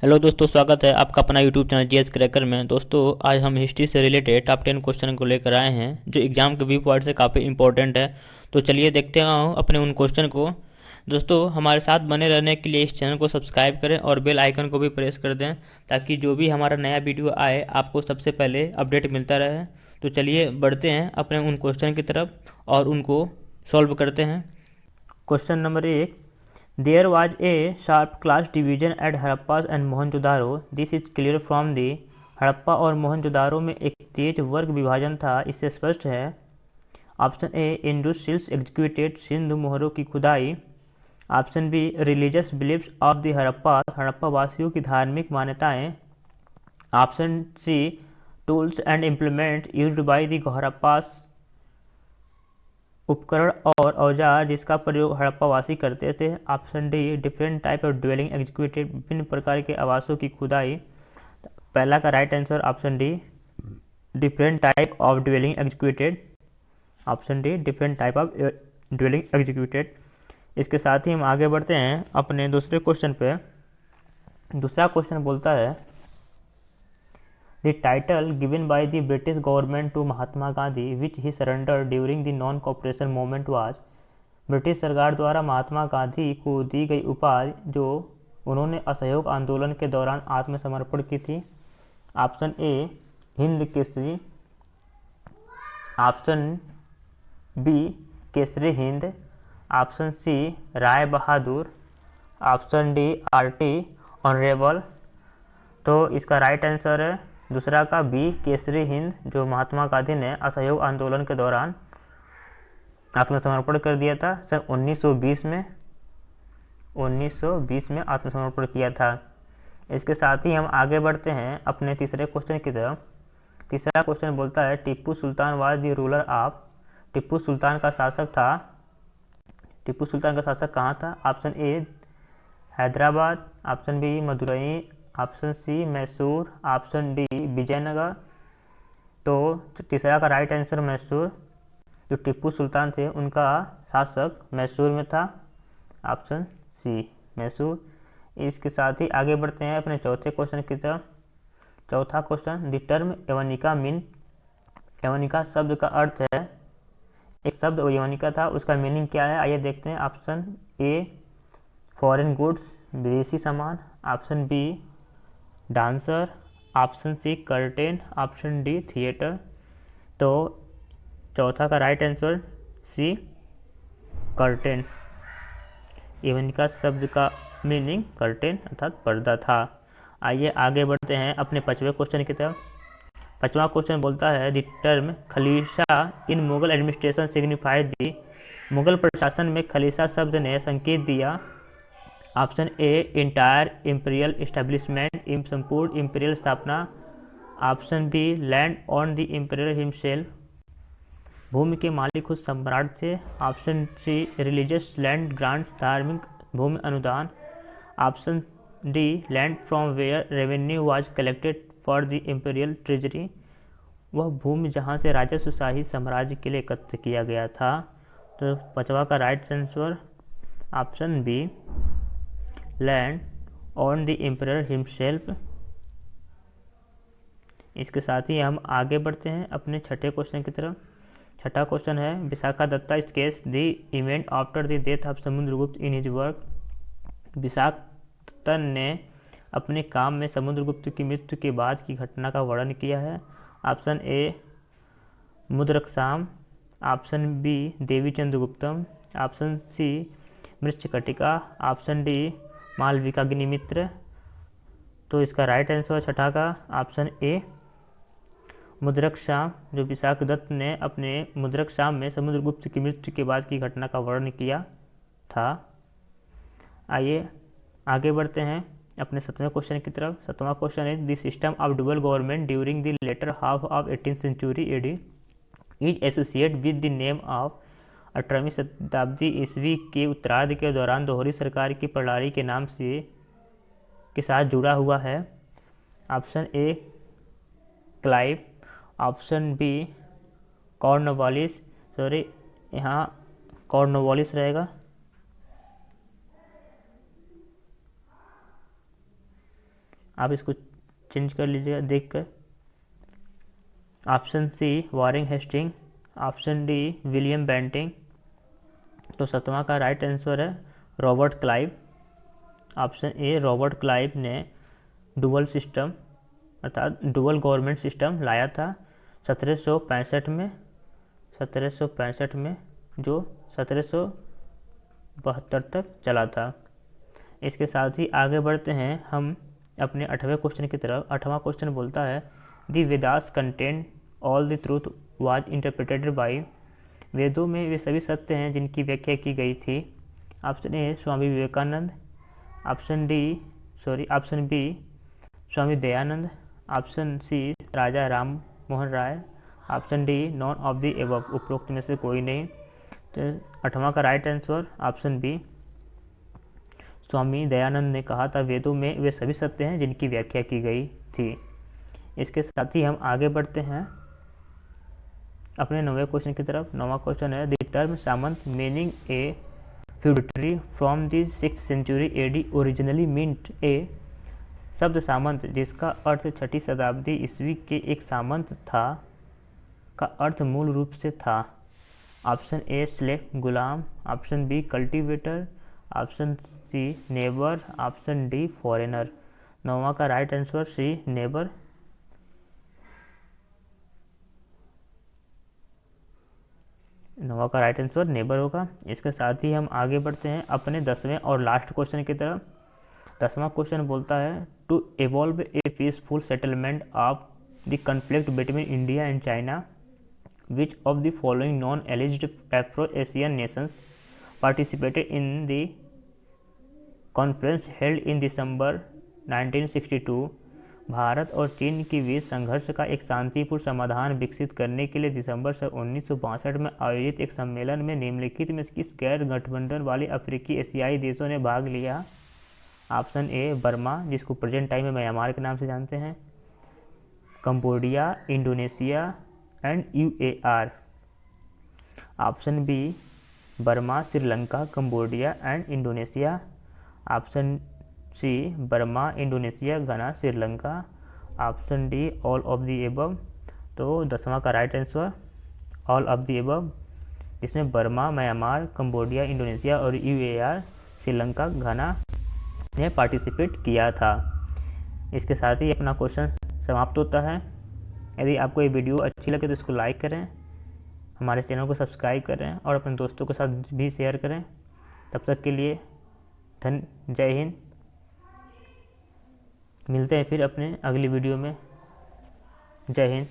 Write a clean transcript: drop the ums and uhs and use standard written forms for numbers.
Hello दोस्तों, स्वागत है आपका अपना यूट्यूब चैनल जीएस क्रैकर में। दोस्तों, आज हम हिस्ट्री से रिलेटेड टॉप 10 क्वेश्चन को लेकर आए हैं जो एग्जाम के व्यू पॉइंट से काफ़ी इंपॉर्टेंट है। तो चलिए देखते हैं अपने उन क्वेश्चन को। दोस्तों, हमारे साथ बने रहने के लिए इस चैनल को सब्सक्राइब करें और बेल आइकन को भी प्रेस कर दें ताकि जो भी हमारा नया वीडियो आए आपको सबसे पहले अपडेट मिलता रहे। तो चलिए बढ़ते हैं अपने उन क्वेश्चन की तरफ और उनको सॉल्व करते हैं। Question number 1, There was a sharp class division at Harappa and Mohenjo-daro. This is clear from the Harappa और मोहनजोदारो में एक तेज वर्ग विभाजन था, इससे स्पष्ट है। Option A, Indus seals executed, सिंधु मोहरों की खुदाई। Option B, religious beliefs of the Harappa, Harappa वासियों की धार्मिक मान्यताएं। Option C, tools and implement used by the Harappas, उपकरण और औजार जिसका प्रयोग हड़प्पावासी करते थे। Option D, different type of dwelling executed, विभिन्न प्रकार के आवासों की खुदाई। पहला का right answer option D, different type of dwelling executed. Option D, different type of dwelling executed. इसके साथ ही हम आगे बढ़ते हैं अपने दूसरे क्वेश्चन पे। दूसरा क्वेश्चन बोलता है, The title given by the British government to Mahatma Gandhi, which he surrendered during the non-cooperation movement was। British सरकार द्वारा महात्मा गांधी को दी गई उपाधि जो उन्होंने असहयोग आंदोलन के दौरान आत्मसमर्पण की थी। Option A, Hind Kesari. Option B, Kesari Hind. Option C, Rai Bahadur. Option D, RT honourable. तो इसका राइट आंसर है दूसरा का बी, केसरी हिंद, जो महात्मा गांधी ने असहयोग आंदोलन के दौरान आत्मसमर्पण कर दिया था सन 1920 में। 1920 में आत्मसमर्पण किया था। इसके साथ ही हम आगे बढ़ते हैं अपने तीसरे क्वेश्चन की तरफ। तीसरा क्वेश्चन बोलता है, Tipu Sultan was the ruler of. Tipu Sultan का शासक था। टीपू सुल्तान का शासक कहाँ था? Option A, Hyderabad. Option B, Madurai. Option C, Mysore. Option D, Vijayanagar. तो तीसरा का राइट आंसर मैसूर। जो टीपू सुल्तान थे उनका शासक मैसूर में था। Option C, Mysore. इसके साथ ही आगे बढ़ते हैं अपने चौथे क्वेश्चन की तरफ। चौथा question, the term Yavanika mean. यवनिका शब्द का अर्थ है, एक शब्द यवनिका था, उसका मीनिंग क्या है आइए देखते हैं। ऑप्शन ए, फॉरेन गुड्स, विदेशी सामान। Option B, dancer. Option C, curtain. Option D, theatre. तो चौथा का राइट आंसर सी, कर्टेन। यवनिका शब्द का मीनिंग कर्टेन अर्थात पर्दा था। आइए आगे बढ़ते हैं अपने पांचवें क्वेश्चन की तरफ। पांचवा क्वेश्चन बोलता है, the term khalisa in Mughal administration signified the. Mughal प्रशासन में खलीसा शब्द ने संकेत दिया। Option A, entire imperial establishment, संपूर्ण इम्पीरियल स्थापना। Option B, land on the imperial himself, भूमि के मालिक खुद सम्राट थे। Option C, religious land grants, धार्मिक भूमि अनुदान। Option D, land from where revenue was collected for the imperial treasury, वह भूमि जहाँ से राजस्व शाही साम्राज्य के लिए एकत्र किया गया था। तो पांचवा का right answer option B, land on the emperor himself. इसके साथ ही हम आगे बढ़ते हैं अपने छठे क्वेश्चन की तरफ। छठा क्वेश्चन है, Vishakha Datta sketch the event after the death of Samudragupta in his work. Vishakha ने अपने काम में समुद्रगुप्त की मृत्यु के बाद की घटना का वर्णन किया है। Option A, Mudrarakshasa. Option B, Devi Chandraguptam. Option C, Mrichchhakatika. Option D, Malavikagnimitra. तो इसका राइट आंसर छठा का ऑप्शन ए, मुद्रकशाम, जो विशाख दत्त ने अपने मुद्रकशाम में समुद्रगुप्त की मृत्यु के बाद की घटना का वर्णन किया था। आइए आगे बढ़ते हैं अपने सातवें क्वेश्चन की तरफ। सातवां क्वेश्चन है, the system of dual government during the latter half of 18th century AD is associate with the name of. 18वीं शताब्दी ईस्वी के उत्तरार्ध के दौरान दोहरी सरकार की प्रणाली के नाम से के साथ जुड़ा हुआ है। Option A, Clive. Option B, Cornwallis. Sorry, यहाँ कॉर्नवालिस रहेगा। आप इसको चेंज कर लीजिएगा देखकर। Option C Warren Hasting, option D William Bentinck. तो 7वां का राइट आंसर है Robert Clive. Option A Robert Clive ने डुअल सिस्टम अर्थात डुअल गवर्नमेंट सिस्टम लाया था 1765 में, 1765 में, जो 1772 तक चला था। इसके साथ ही आगे बढ़ते हैं हम अपने 8वें क्वेश्चन की तरफ। 8वां क्वेश्चन बोलता है the Vedas content all the truth was interpreted bye. वेदों में वे सभी सत्य हैं जिनकी व्याख्या की गई थी। Option A Swami Vivekananda, option B Swami Dayananda, option C Raja Ram Mohan Roy, option D none of the above, उपरोक्त में से कोई नहीं। तो 8वां का right answer option B Swami Dayananda ने कहा था वेदों में वे सभी सत्य हैं जिनकी व्याख्या की गई थी। इसके साथ ही हम आगे बढ़ते हैं अपने 9वें क्वेश्चन की तरफ। 9वां क्वेश्चन है the term samanta meaning a feudatory from the 6th century AD originally meant a. शब्द सामंत जिसका अर्थ 6ठी शताब्दी ईस्वी के एक सामंत था का अर्थ मूल रूप से था। ऑप्शन ए स्लेव गुलाम, option B cultivator, option C neighbour, option D foreigner. 9वां का राइट आंसर सी नेबर। 9वां का राइट आंसर नेबर होगा। इसके साथ ही हम आगे बढ़ते हैं अपने 10वें और लास्ट क्वेश्चन की तरफ। 10वां क्वेश्चन बोलता है to evolve a peaceful settlement of the conflict between India and China which of the following non-alleged Afro-Asian nations participated in the conference held in December 1962। Bharat और चीन के बीच संघर्ष का एक शांतिपूर्ण समाधान विकसित करने के लिए दिसंबर से 1962 में आयोजित एक सम्मेलन में निम्नलिखित में किस गैर गठबंधन वाले अफ्रीकी एशियाई देशों ने भाग लिया। ऑप्शन ए बर्मा, जिसको प्रेजेंट टाइम में म्यांमार के नाम से जानते हैं, Cambodia, Indonesia and UAR। Option B Burma, Sri Lanka, Cambodia and Indonesia, option C Burma, Indonesia, Ghana, Sri Lanka, option D all of the above. तो 10वां का right answer all of the above, जिसमें बर्मा, म्यांमार, कंबोडिया, इंडोनेशिया और UAR Sri Lanka, Ghana ने participate किया था। इसके साथ ही अपना क्वेश्चन समाप्त होता है। यदि आपको ये वीडियो अच्छी लगे तो इसको लाइक करें, हमारे चैनल को सब्सक्राइब करें और अपने दोस्तों के साथ भी शेयर करें। तब तक के लिए जय हिंद। मिलते हैं फिर अपने अगली वीडियो में। जय हिंद।